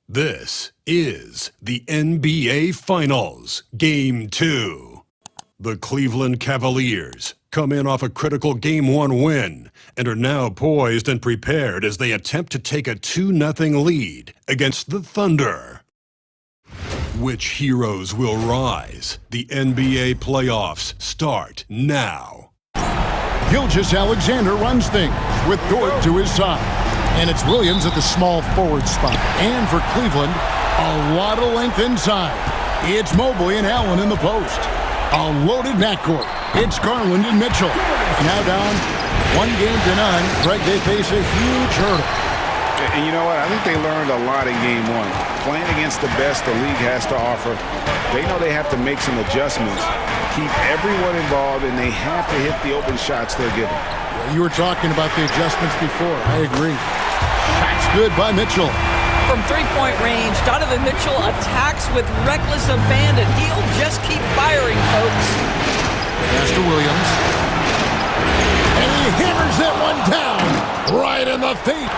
This is the NBA Finals, Game 2. The Cleveland Cavaliers come in off a critical Game 1 win and are now poised and prepared as they attempt to take a 2-0 lead against the Thunder. Which heroes will rise? The NBA playoffs start now. Gilgeous-Alexander runs things with Dort to his side. And it's Williams at the small forward spot. And for Cleveland, a lot of length inside. It's Mobley and Allen in the post. A loaded backcourt. It's Garland and Mitchell. Now down 1-0. Greg, they face a huge hurdle. And you know what? I think they learned a lot in Game 1. Playing against the best the league has to offer, they know they have to make some adjustments, keep everyone involved, and they have to hit the open shots they're given. You were talking about the adjustments before. I agree. Shots good by Mitchell. From three-point range, Donovan Mitchell attacks with reckless abandon. He'll just keep firing, folks. Pass to Williams. And he hammers that one down right in the feet.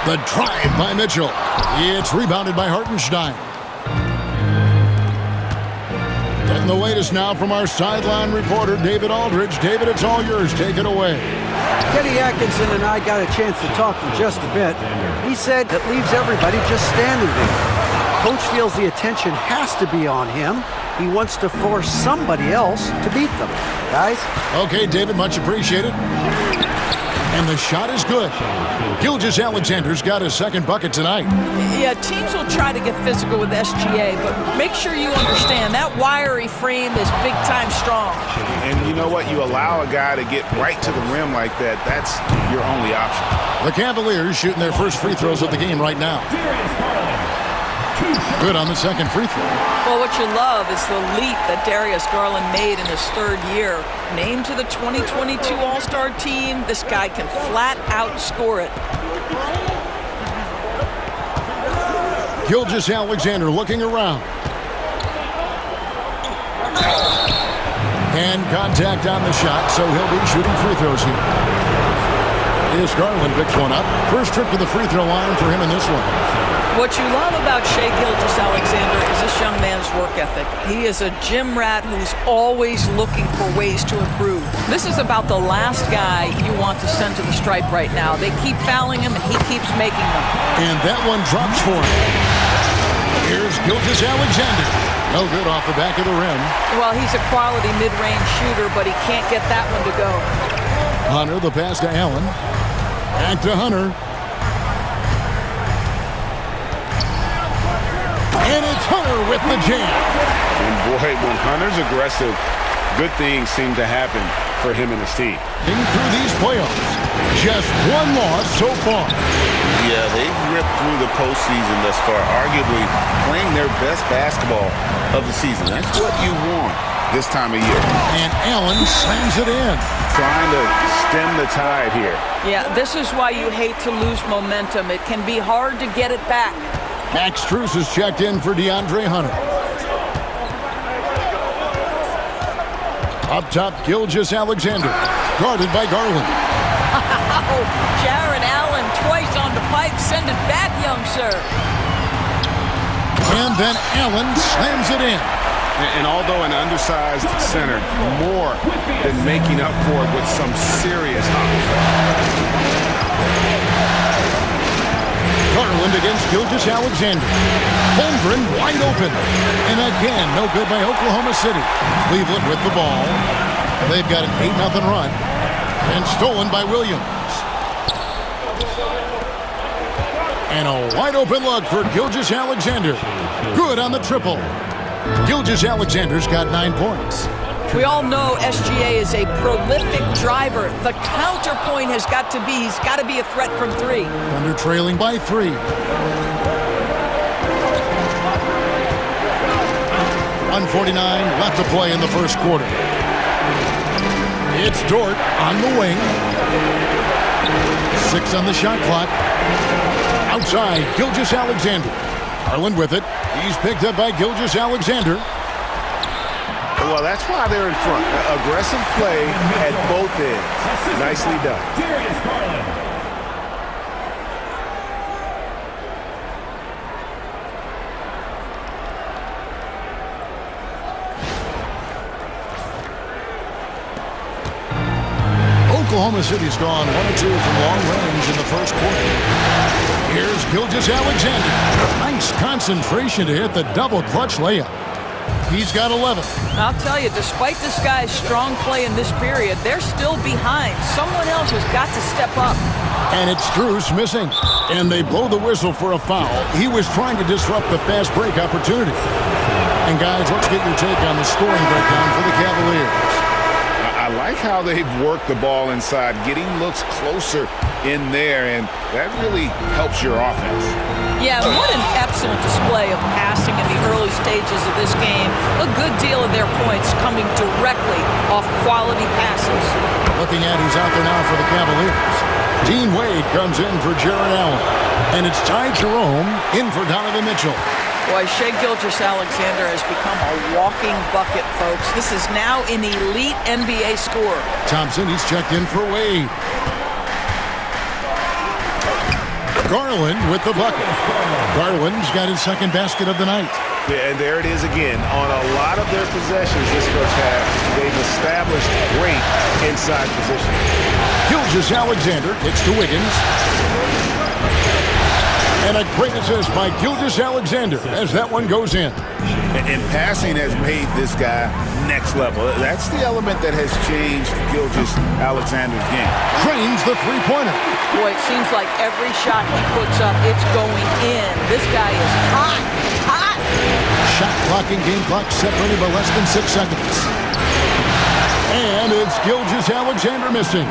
The drive by Mitchell. It's rebounded by Hartenstein. Getting the latest now from our sideline reporter, David Aldridge. David, it's all yours. Take it away. Kenny Atkinson and I got a chance to talk for just a bit. He said it leaves everybody just standing there. Coach feels the attention has to be on him. He wants to force somebody else to beat them. Guys? Okay, David, much appreciated. And the shot is good. Gilgeous-Alexander's got his second bucket tonight. Yeah, teams will try to get physical with SGA, but make sure you understand that wiry frame is big-time strong. And you know what? You allow a guy to get right to the rim like that, that's your only option. The Cavaliers shooting their first free throws of the game right now. Good on the second free throw. Well, what you love is the leap that Darius Garland made in his third year. Named to the 2022 All-Star team, this guy can flat out score it. Gilgeous-Alexander looking around. And contact on the shot, so he'll be shooting free throws here. Here's Garland, picks one up. First trip to the free throw line for him in this one. What you love about Shai Gilgeous-Alexander is this young man's work ethic. He is a gym rat who's always looking for ways to improve. This is about the last guy you want to send to the stripe right now. They keep fouling him, and he keeps making them. And that one drops for him. Here's Gilgeous-Alexander. No good off the back of the rim. Well, he's a quality mid-range shooter, but he can't get that one to go. Hunter, the pass to Allen. Back to Hunter. And it's Hunter with the jam. And boy, when Hunter's aggressive, good things seem to happen for him and his team. Through these playoffs, just one loss so far. Yeah, they've ripped through the postseason thus far, arguably playing their best basketball of the season. That's what you want this time of year. And Allen slams it in. Trying to stem the tide here. Yeah, this is why you hate to lose momentum. It can be hard to get it back. Max Strus is checked in for DeAndre Hunter. Up top, Gilgeous-Alexander, guarded by Garland. Jaron Allen twice on the pipe. Send it back, young sir. And then Allen slams it in. And although an undersized center, more than making up for it with some serious hustle. Garland against Gilgeous-Alexander. Holmgren wide open. And again, no good by Oklahoma City. Cleveland with the ball. They've got an 8-0 run. And stolen by Williams. And a wide open look for Gilgeous-Alexander. Good on the triple. Gilgeous-Alexander's got 9 points. We all know SGA is a prolific driver. The counterpoint has got to be, he's got to be a threat from three. Thunder trailing by 3. 1:49 left to play in the first quarter. It's Dort on the wing. 6 on the shot clock. Outside, Gilgeous-Alexander. Garland with it. He's picked up by Gilgeous-Alexander. Well, that's why they're in front. Aggressive play at both ends. Nicely done. Oklahoma City's gone 1 of 2 from long range in the first quarter. Here's Gilgeous-Alexander. Nice concentration to hit the double clutch layup. He's got 11. I'll tell you, despite this guy's strong play in this period, they're still behind. Someone else has got to step up. And it's Strus missing. And they blow the whistle for a foul. He was trying to disrupt the fast break opportunity. And guys, let's get your take on the scoring breakdown for the Cavaliers. I like how they've worked the ball inside, getting looks closer in there, and that really helps your offense. Yeah, what an excellent display of passing in the early stages of this game. A good deal of their points coming directly off quality passes. Looking at who's out there now for the Cavaliers. Dean Wade comes in for Jared Allen. And it's Ty Jerome in for Donovan Mitchell. Boy, Shai Gilgeous-Alexander has become a walking bucket, folks. This is now an elite NBA scorer. Thompson, he's checked in for Wade. Garland with the bucket. Garland's got his second basket of the night. Yeah, and there it is again. On a lot of their possessions this first half, they've established great inside position. Gilgeous-Alexander gets to Wiggins. And a great assist by Gilgeous-Alexander as that one goes in. And passing has made this guy next level. That's the element that has changed Gilgeous-Alexander's game. Trains the three-pointer. Boy, it seems like every shot he puts up, it's going in. This guy is hot, hot. Shot clock and game clock separated by less than 6 seconds. And it's Gilgeous-Alexander missing.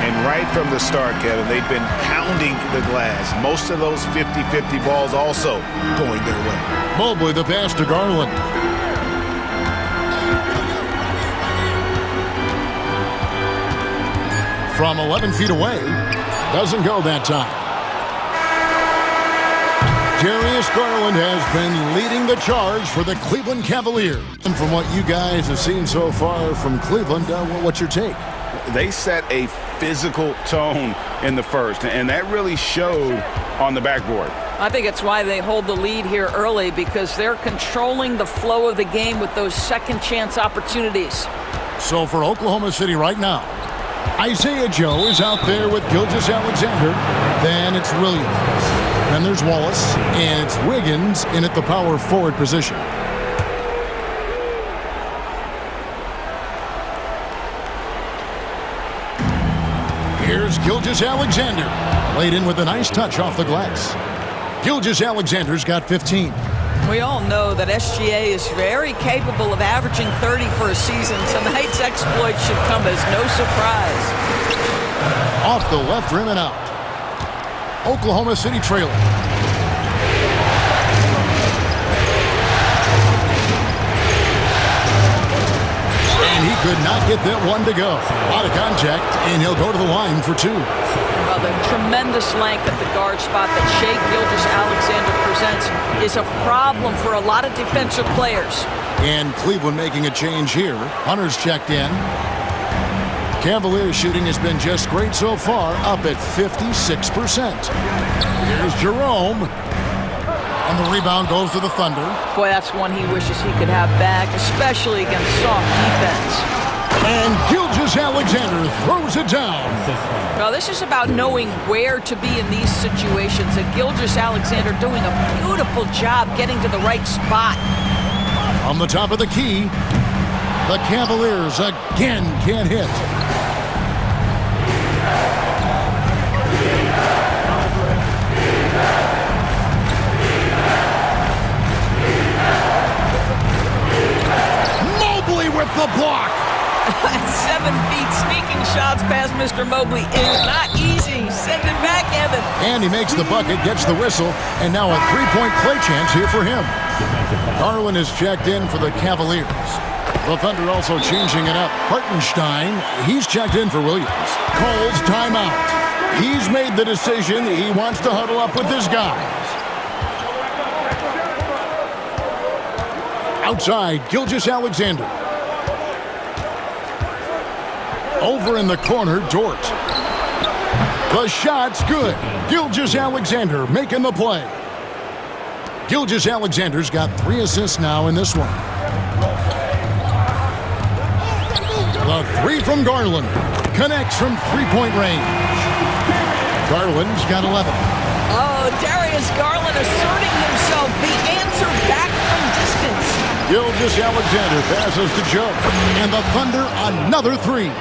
And right from the start, Kevin, they've been pounding the glass. Most of those 50-50 balls also going their way. Mobley the pass to Garland. From 11 feet away. Doesn't go that time. Darius Garland has been leading the charge for the Cleveland Cavaliers. And from what you guys have seen so far from Cleveland, what's your take? They set a physical tone in the first, and that really showed on the backboard. I think it's why they hold the lead here early, because they're controlling the flow of the game with those second chance opportunities. So for Oklahoma City right now, Isaiah Joe is out there with Gilgeous-Alexander. Then it's Williams. Then there's Wallace, and it's Wiggins in at the power forward position. Here's Gilgeous-Alexander. Laid in with a nice touch off the glass. Gilgeous-Alexander's got 15. We all know that SGA is very capable of averaging 30 for a season. Tonight's exploit should come as no surprise. Off the left rim and out. Oklahoma City trailing. And he could not get that one to go. Out of contact, and he'll go to the line for 2. Well, the tremendous length at the guard spot that Shai Gilgeous-Alexander presents is a problem for a lot of defensive players. And Cleveland making a change here. Hunter's checked in. Cavaliers shooting has been just great so far, up at 56%. Here's Jerome. And the rebound goes to the Thunder. Boy, that's one he wishes he could have back, especially against soft defense. And Gilgeous-Alexander throws it down. Well, this is about knowing where to be in these situations, and Gilgeous-Alexander doing a beautiful job getting to the right spot. On the top of the key, the Cavaliers again can't hit. Mobley with the block. 7 feet sneaking shots past Mr. Mobley is not easy. Send it back, Evan. And he makes the bucket, gets the whistle, and now a three-point play chance here for him. Garland is checked in for the Cavaliers. The Thunder also changing it up. Hartenstein, he's checked in for Williams. Calls timeout. He's made the decision. He wants to huddle up with his guys. Outside, Gilgeous-Alexander. Over in the corner, Dort. The shot's good. Gilgeous-Alexander making the play. Gilgeous-Alexander's got 3 assists now in this one. The 3 from Garland. Connects from three-point range. Garland's got 11. Oh, Darius Garland asserting himself, the answer back from distance. Gilgeous-Alexander passes to Joe. And the Thunder another three.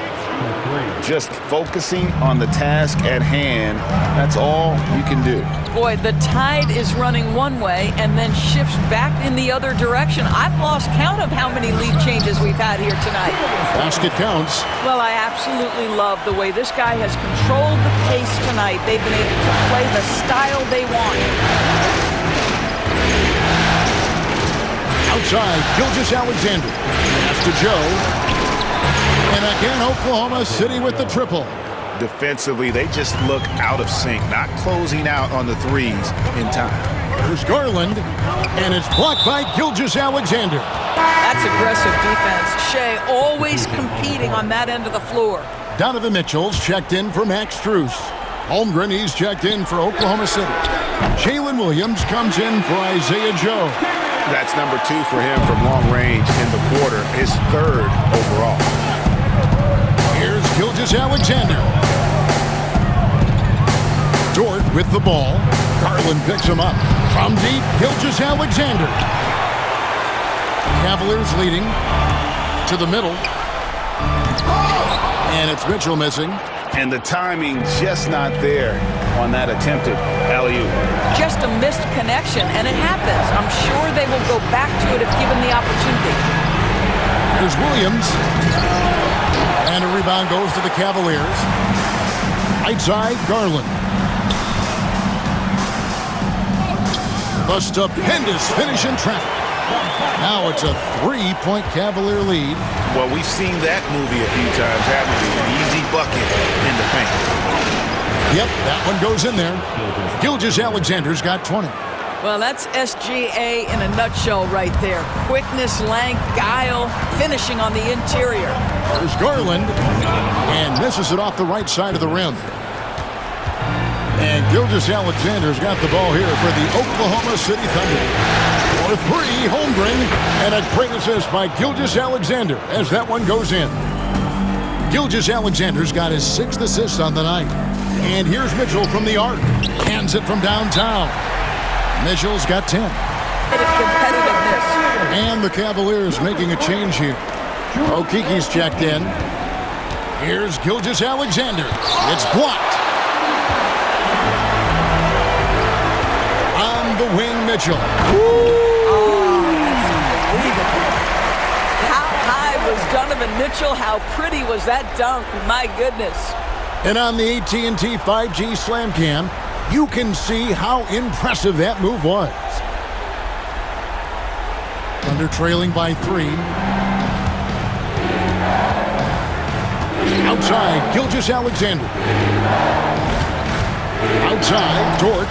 Just focusing on the task at hand, that's all you can do. Boy, the tide is running one way and then shifts back in the other direction. I've lost count of how many lead changes we've had here tonight. Basket counts. Well, I absolutely love the way this guy has controlled the pace tonight. They've been able to play the style they want. Outside, Gilgeous-Alexander. Pass to Joe. And again, Oklahoma City with the triple. Defensively, they just look out of sync, not closing out on the threes in time. There's Garland, and it's blocked by Gilgeous-Alexander. That's aggressive defense. Shai always competing on that end of the floor. Donovan Mitchell's checked in for Max Strus. Holmgren, he's checked in for Oklahoma City. Jalen Williams comes in for Isaiah Joe. That's number 2 for him from long range in the quarter, his 3rd overall. Here's Gilgeous-Alexander. Dort with the ball. Garland picks him up. From deep, Gilgeous-Alexander. Cavaliers leading to the middle. And it's Mitchell missing. And the timing just not there on that attempted alley-oop. Just a missed connection, and it happens. I'm sure they will go back to it if given the opportunity. There's Williams. And a rebound goes to the Cavaliers. Right side, Garland. The stupendous finish in traffic. Now it's a 3-point Cavalier lead. Well, we've seen that movie a few times, haven't we? An easy bucket in the paint. Yep, that one goes in there. Gilgeous-Alexander's got 20. Well, that's SGA in a nutshell right there. Quickness, length, guile, finishing on the interior. There's Garland, and misses it off the right side of the rim. And Gilgeous-Alexander's got the ball here for the Oklahoma City Thunder. For 3, Holmgren, and a great assist by Gilgeous-Alexander as that one goes in. Gilgeous-Alexander's got his 6th assist on the night. And here's Mitchell from the arc. Hands it from downtown. Mitchell's got 10. Competitiveness. And the Cavaliers making a change here. Okiki's checked in. Here's Gilgeous-Alexander. It's blocked. On the wing, Mitchell. How high was Donovan Mitchell? How pretty was that dunk? My goodness. And on the AT&T 5G Slam Cam, you can see how impressive that move was. Thunder trailing by 3. Outside, Gilgeous-Alexander. Outside, Dort.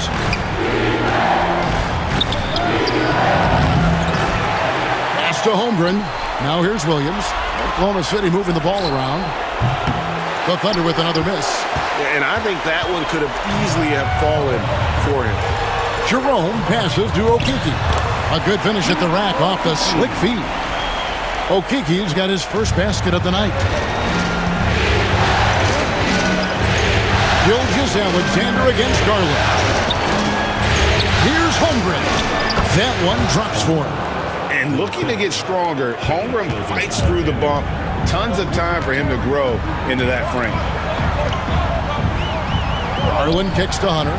Pass to Holmgren. Now here's Williams. Oklahoma City moving the ball around. The Thunder with another miss. And I think that one could have easily have fallen for him. Jerome passes to Okiki. A good finish at the rack off the slick feed. Okiki's got his first basket of the night. Gilgeous-Alexander against Garland. Here's Holmgren. That one drops for him. And looking to get stronger, Holmgren fights through the bump. Tons of time for him to grow into that frame. Garland kicks to Hunter.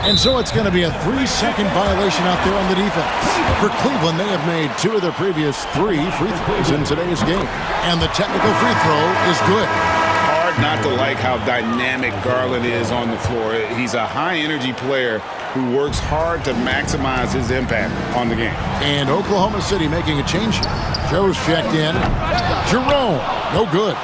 And so it's going to be a 3-second violation out there on the defense. For Cleveland, they have made 2 of their previous 3 free throws in today's game. And the technical free throw is good. Hard not to like how dynamic Garland is on the floor. He's a high-energy player who works hard to maximize his impact on the game. And Oklahoma City making a change here. Joe's checked in. Jerome, no good.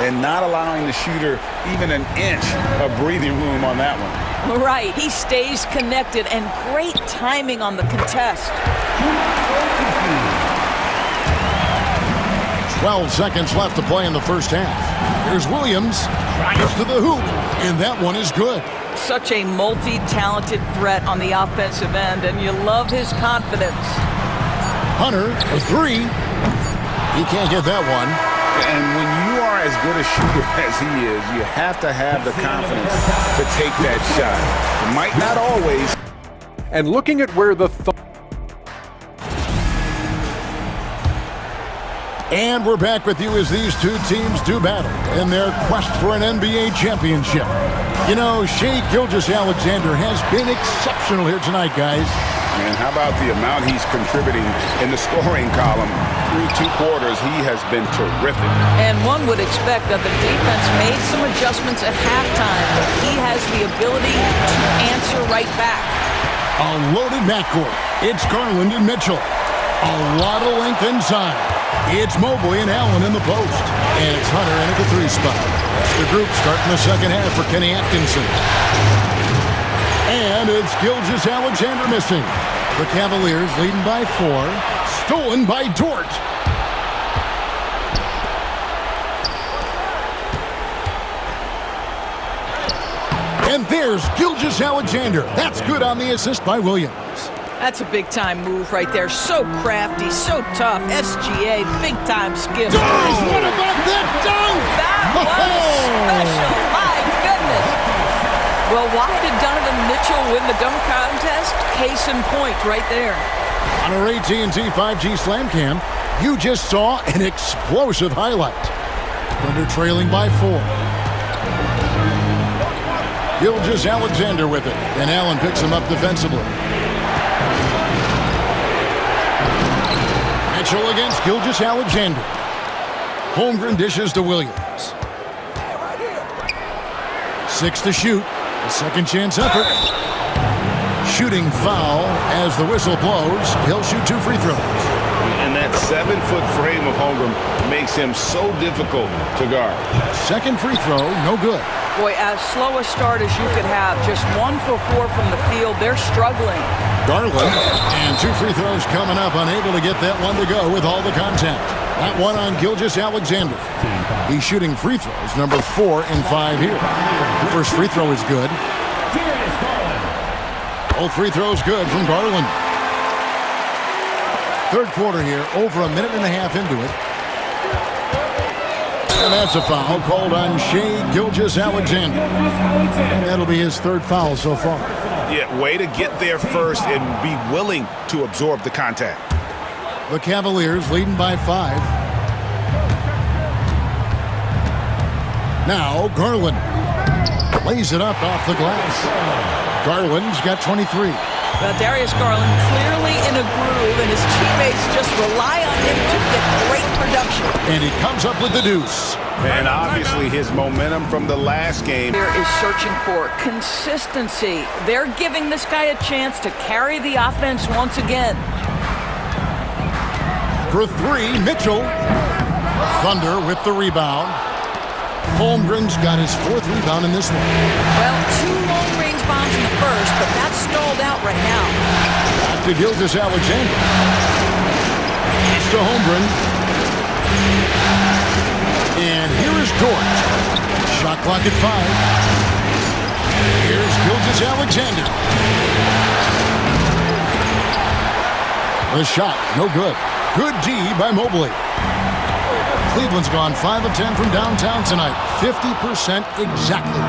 And not allowing the shooter even an inch of breathing room on that one. Right, he stays connected and great timing on the contest. 12 seconds left to play in the first half. Here's Williams. Drives to the hoop, and that one is good. Such a multi-talented threat on the offensive end, and you love his confidence. Hunter, a 3. He can't get that one. And when you are as good a shooter as he is, you have to have the confidence to take that shot. It might not always. And looking at where the And we're back with you as these two teams do battle in their quest for an NBA championship. You know, Shai Gilgeous-Alexander has been exceptional here tonight, guys. And how about the amount he's contributing in the scoring column? Through 2 quarters, he has been terrific. And one would expect that the defense made some adjustments at halftime, but he has the ability to answer right back. A loaded backcourt. It's Garland and Mitchell. A lot of length inside. It's Mobley and Allen in the post. And it's Hunter in at the 3 spot. It's the group starting the second half for Kenny Atkinson. And it's Gilgeous-Alexander missing. The Cavaliers leading by 4. Stolen by Dort. And there's Gilgeous-Alexander. That's good on the assist by Williams. That's a big-time move right there. So crafty, so tough. SGA, big-time skill. Does! What about that dunk? That was special. My goodness. Well, why did Donovan Mitchell win the dunk contest? Case in point right there. On our AT&T 5G Slam Cam, you just saw an explosive highlight. Thunder trailing by 4. Gilgeous-Alexander with it, and Allen picks him up defensively. Mitchell against Gilgeous-Alexander. Holmgren dishes to Williams. 6 to shoot. A second chance effort. Shooting foul as the whistle blows. He'll shoot 2 free throws. And that 7-foot frame of Holmgren makes him so difficult to guard. Second free throw, no good. Boy, as slow a start as you could have, just 1 for 4 from the field. They're struggling. Garland, and 2 free throws coming up, unable to get that one to go with all the contact. That one on Gilgeous-Alexander. He's shooting free throws, number 4 and 5 here. The first free throw is good. Both free throws good from Garland. Third quarter here, over a minute and a half into it. And that's a foul called on Shai Gilgeous-Alexander. And that'll be his 3rd foul so far. Yeah, way to get there first and be willing to absorb the contact. The Cavaliers leading by 5. Now Garland lays it up off the glass. Garland's got 23. Darius Garland clearly in a groove, and his teammates just rely on him to get great production. And he comes up with the deuce. And obviously his momentum from the last game. There is searching for consistency. They're giving this guy a chance to carry the offense once again. For 3, Mitchell. Thunder with the rebound. Holmgren's got his 4th rebound in this one. Well, 2 long-range bombs in the first, but that's stalled out right now. Back to Gilgeous-Alexander. It's to Holmgren. And here is Dort. Shot clock at 5. Here's Gilgeous-Alexander. The shot, no good. Good D by Mobley. Cleveland's gone 5 of 10 from downtown tonight. 50% exactly.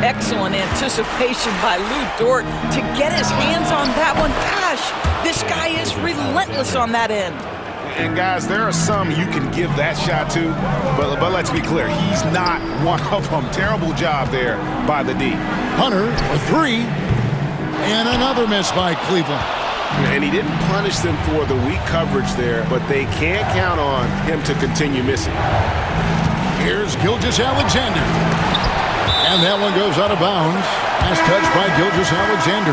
Excellent anticipation by Lou Dort to get his hands on that one. Gosh, this guy is relentless on that end. And guys, there are some you can give that shot to, but let's be clear, he's not one of them. Terrible job there by the D. Hunter for 3. And another miss by Cleveland. And he didn't punish them for the weak coverage there, but they can't count on him to continue missing. Here's Gilgeous-Alexander. And that one goes out of bounds. Last touch by Gilgeous-Alexander.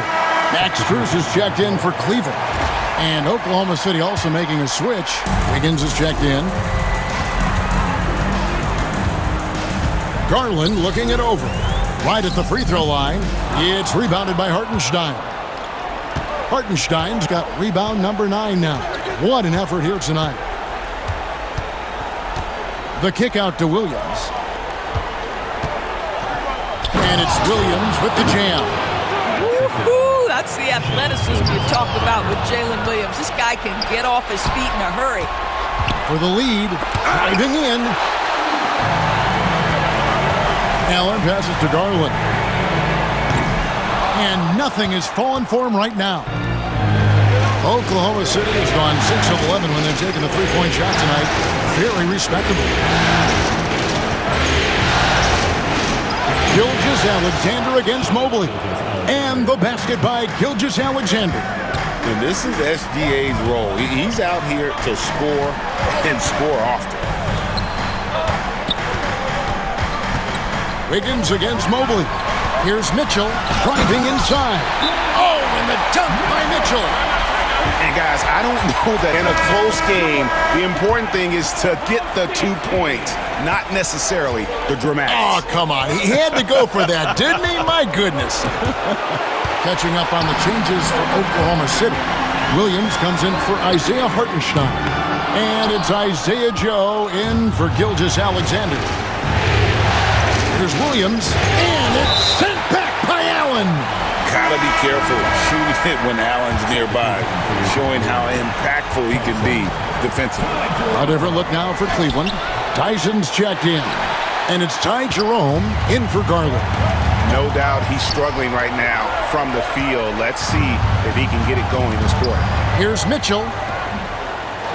Max Strus is checked in for Cleveland. And Oklahoma City also making a switch. Wiggins is checked in. Garland looking it over. Right at the free throw line. It's rebounded by Hartenstein. Hartenstein's got rebound number 9 now. What an effort here tonight. The kick out to Williams. And it's Williams with the jam. Woo-hoo! That's the athleticism you talked about with Jalen Williams. This guy can get off his feet in a hurry. for the lead. Diving in. Allen passes to Garland. And nothing is falling for him right now. Oklahoma City has gone 6 of 11 when they're taking the three-point shot tonight. Very respectable. Gilgeous-Alexander against Mobley. And the basket by Gilgeous-Alexander. And this is SGA's role. He's out here to score and score often. Wiggins against Mobley. Here's Mitchell driving inside. Oh, and the dunk by Mitchell. And guys, I don't know that in a close game, the important thing is to get the 2 points, not necessarily the dramatics. Oh, come on. He had to go for that, didn't he? My goodness. Catching up on the changes for Oklahoma City. Williams comes in for Isaiah Hartenstein. And it's Isaiah Joe in for Gilgeous-Alexander. Here's Williams, and it's sent back by Allen. Gotta be careful shooting it when Allen's nearby, showing how impactful he can be defensively. A different look now for Cleveland. Tyson's checked in, and it's Ty Jerome in for Garland. No doubt he's struggling right now from the field. Let's see if he can get it going this quarter. Here's Mitchell.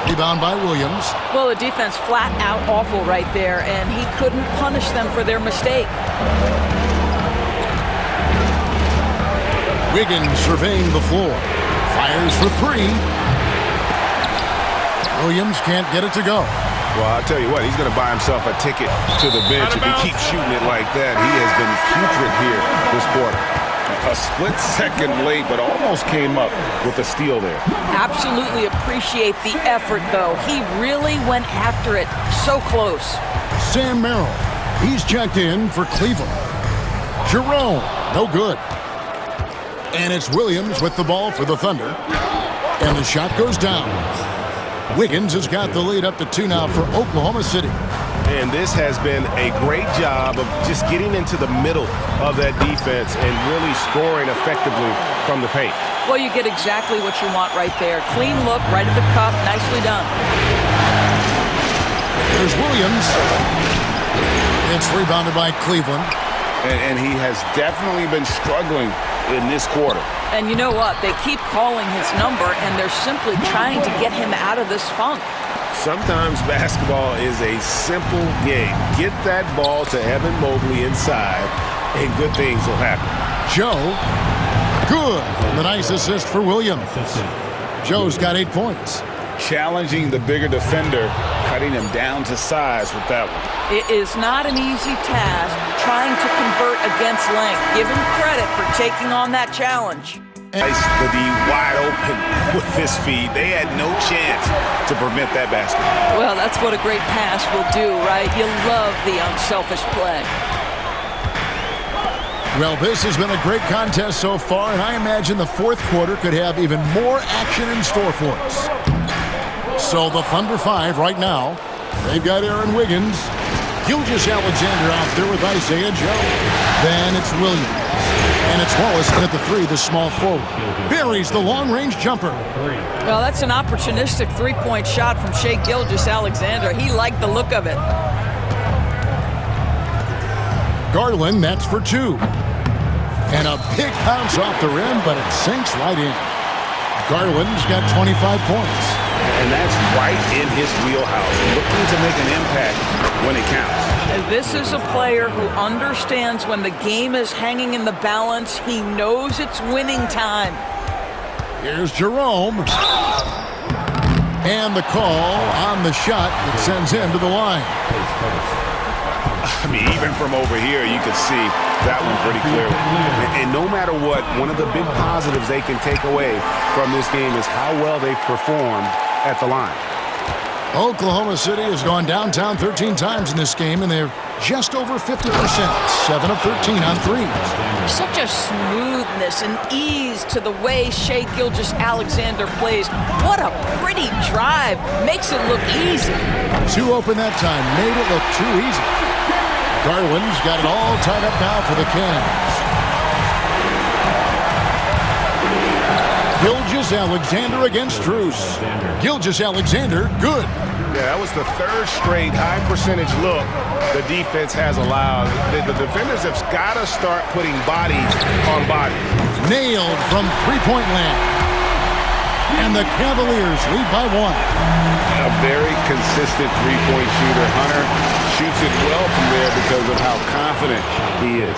Rebound by Williams. Well, the defense flat out awful right there, and he couldn't punish them for their mistake. Wiggins surveying the floor. Fires for three. Williams can't get it to go. Well, I'll tell you what, he's going to buy himself a ticket to the bench if he keeps shooting it like that. He has been putrid here this quarter. A split second late, but almost came up with a steal there. Absolutely appreciate the effort, though. He really went after it. So close. Sam Merrill. He's checked in for Cleveland. Jerome. No good. And it's Williams with the ball for the Thunder. And the shot goes down. Wiggins has got the lead up to 2 now for Oklahoma City. And this has been a great job of just getting into the middle of that defense and really scoring effectively from the paint. Well, you get exactly what you want right there. Clean look, right at the cup. Nicely done. There's Williams. It's rebounded by Cleveland. And he has definitely been struggling in this quarter. And you know what? They keep calling his number, and they're simply trying to get him out of this funk. Sometimes basketball is a simple game. Get that ball to Evan Mobley inside, and good things will happen. Joe, good. The nice assist for Williams. Joe's got 8 points. Challenging the bigger defender, cutting him down to size with that one. It is not an easy task trying to convert against length. Give him credit for taking on that challenge. Nice to be wide open with his feed. They had no chance to prevent that basket. Well, that's what a great pass will do, right? You love the unselfish play. Well, this has been a great contest so far, and I imagine the fourth quarter could have even more action in store for us. So the Thunder 5 right now. They've got Aaron Wiggins. Gilgeous-Alexander out there with Isaiah Joe. Then it's Williams. And it's Wallace at the 3, the small forward. Buries the long-range jumper. Well, that's an opportunistic three-point shot from Shai Gilgeous-Alexander. He liked the look of it. Garland, that's for 2. And a big bounce off the rim, but it sinks right in. Garland's got 25 points. And that's right in his wheelhouse, looking to make an impact when it counts. This is a player who understands when the game is hanging in the balance. He knows it's winning time. Here's Jerome. And the call on the shot that sends him to the line. I mean, even from over here, you can see that one pretty clearly. And no matter what, one of the big positives they can take away from this game is how well they performed at the line. Oklahoma City has gone downtown 13 times in this game, and they're just over 50%. 7 of 13 on threes. Such a smoothness and ease to the way Shai Gilgeous-Alexander plays. What a pretty drive. Makes it look easy. 2 open that time. Made it look too easy. Garland's got it all tied up now for the Cavs. Gilgeous-Alexander against Strus. Gilgeous-Alexander, good. Yeah, that was the third straight high percentage look the defense has allowed. The defenders have got to start putting bodies on bodies. Nailed from three-point land. And the Cavaliers lead by 1. A very consistent three-point shooter. Hunter shoots it well from there because of how confident he is.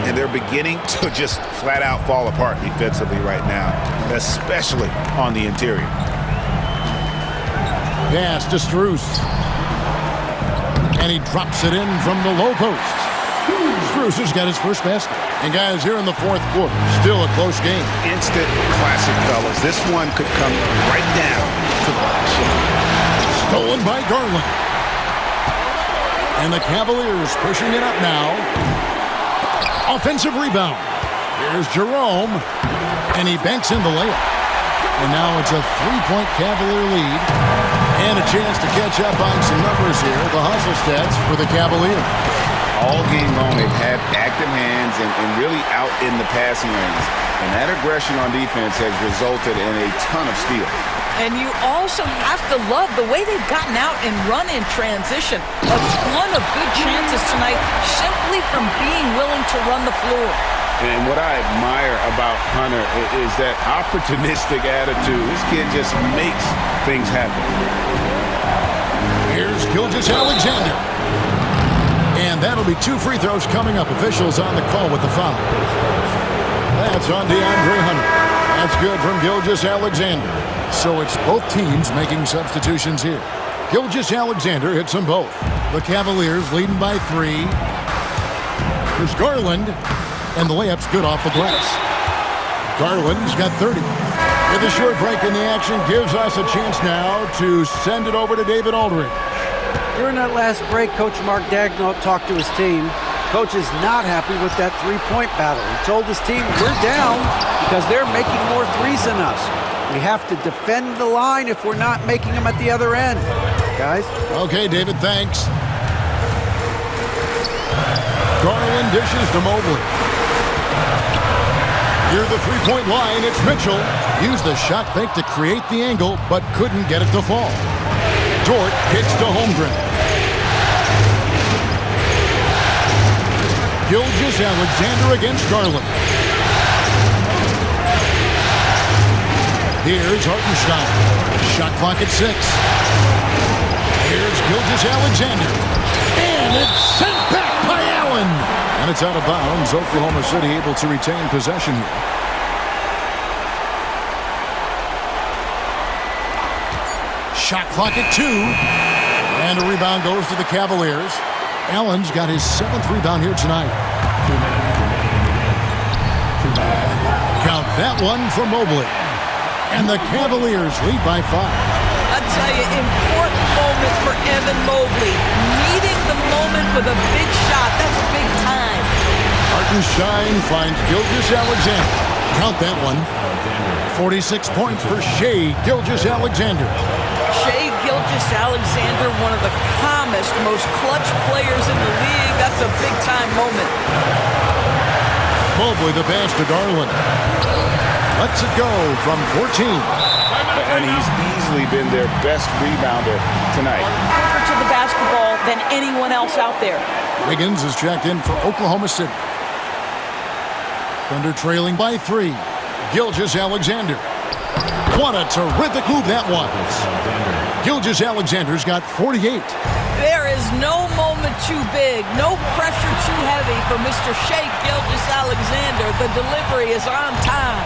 And they're beginning to just flat out fall apart defensively right now, especially on the interior. Pass to Strus. And he drops it in from the low post. Strus has got his first basket. And guys, here in the fourth quarter, still a close game. Instant classic, fellas. This one could come right down to the last shot. Stolen by Garland. And the Cavaliers pushing it up now. Offensive rebound. Here's Jerome. And he banks in the layup. And now it's a three-point Cavalier lead. And a chance to catch up on some numbers here. The hustle stats for the Cavaliers. All game long, they've had active hands and really out in the passing lanes. And that aggression on defense has resulted in a ton of steals. And you also have to love the way they've gotten out and run in transition. A ton of good chances tonight simply from being willing to run the floor. And what I admire about Hunter is that opportunistic attitude. This kid just makes things happen. Here's Gilgeous-Alexander. And that'll be 2 free throws coming up. Officials on the call with the foul. That's on DeAndre Hunter. That's good from Gilgeous-Alexander. So it's both teams making substitutions here. Gilgeous-Alexander hits them both. The Cavaliers leading by 3. There's Garland. And the layup's good off the glass. Garland's got 30. With a short break in the action, gives us a chance now to send it over to David Aldridge. During that last break, Coach Mark Daigneault talked to his team. Coach is not happy with that three-point battle. He told his team, we're down because they're making more threes than us. We have to defend the line if we're not making them at the other end. Guys? Okay, David, thanks. Garland dishes to Mobley. Near the three-point line, it's Mitchell. Used the shot fake to create the angle, but couldn't get it to fall. Dort kicks to Holmgren. Gilgeous-Alexander against Garland. Here's Hartenstein. Shot clock at 6. Here's Gilgeous-Alexander. And it's sent back by Allen. And it's out of bounds. Oklahoma City able to retain possession here. Shot clock at 2. And a rebound goes to the Cavaliers. Allen's got his 7th rebound here tonight. Count that one for Mobley. And the Cavaliers lead by 5. I tell you, important moment for Evan Mobley. Meeting the moment with a big shot. That's big time. Hartenstein finds Gilgeous-Alexander. Count that one. 46 points for Shai Gilgeous-Alexander. Shai Gilgeous-Alexander, one of the calmest, most clutch players in the league. That's a big-time moment. Mobley the pass to Garland. Lets it go from 14. And he's easily been their best rebounder tonight. Closer to the basketball than anyone else out there. Wiggins is checked in for Oklahoma City. Thunder trailing by 3. Gilgeous-Alexander. What a terrific move that was. Gilgeous-Alexander's got 48. There is no moment too big, no pressure too heavy for Mr. Shai Gilgeous-Alexander. The delivery is on time.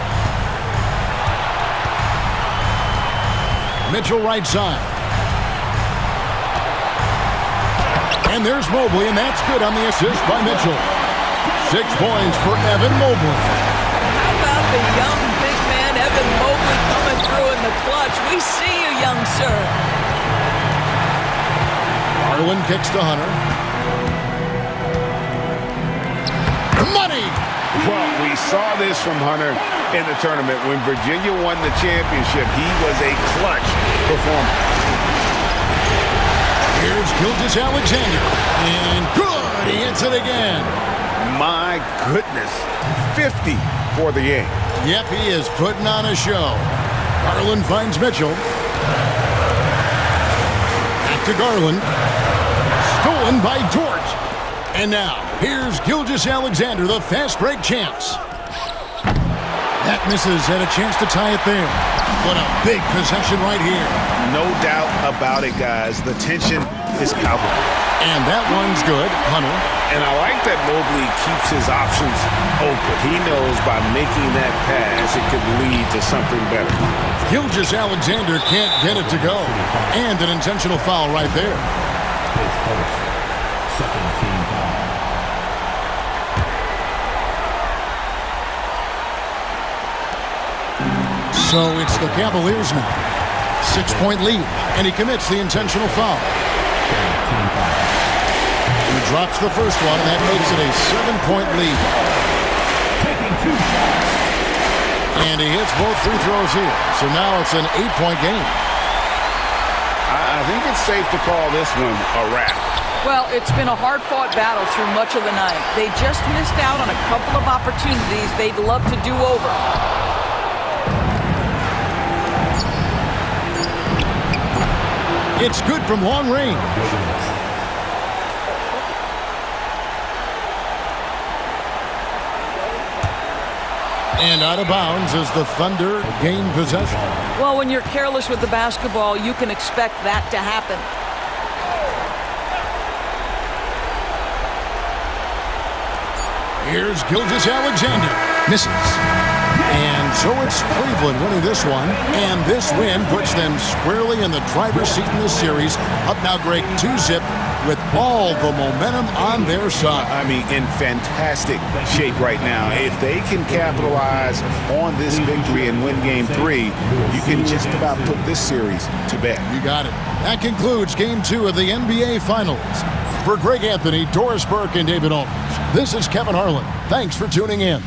Mitchell right side. And there's Mobley, and that's good on the assist by Mitchell. 6 points for Evan Mobley. How about the young big man, Evan Mobley, coming through in the clutch? We see you, young sir. Garland kicks to Hunter. Money! Well, we saw this from Hunter in the tournament. When Virginia won the championship, he was a clutch performer. Here's Gilgeous-Alexander. And good! He hits it again. My goodness. 50 for the game. Yep, he is putting on a show. Garland finds Mitchell. Back to Garland. Stolen by Dort. And now, here's Gilgeous-Alexander, the fast break chance. That misses, and a chance to tie it there. What a big possession right here. No doubt about it, guys. The tension is palpable. And that one's good. Hunter. And I like that Mobley keeps his options open. He knows by making that pass, it could lead to something better. Gilgeous-Alexander can't get it to go. And an intentional foul right there. His first, second team foul. So it's the Cavaliers now. 6-point lead, and he commits the intentional foul. He drops the first one, and that makes it a 7-point lead. Taking 2 shots. And he hits both free throws here. So now it's an 8-point game. I think it's safe to call this one a wrap. Well, it's been a hard-fought battle through much of the night. They just missed out on a couple of opportunities they'd love to do over. It's good from long range. And out of bounds as the Thunder gain possession. Well, when you're careless with the basketball, you can expect that to happen. Here's Gilgeous-Alexander. Misses. And so it's Cleveland winning this one. And this win puts them squarely in the driver's seat in this series. Up now, Greg, 2-zip with all the momentum on their side. I mean, in fantastic shape right now. If they can capitalize on this victory and win Game 3, you can just about put this series to bed. You got it. That concludes Game 2 of the NBA Finals. For Greg Anthony, Doris Burke, and David Aldridge, this is Kevin Harlan. Thanks for tuning in.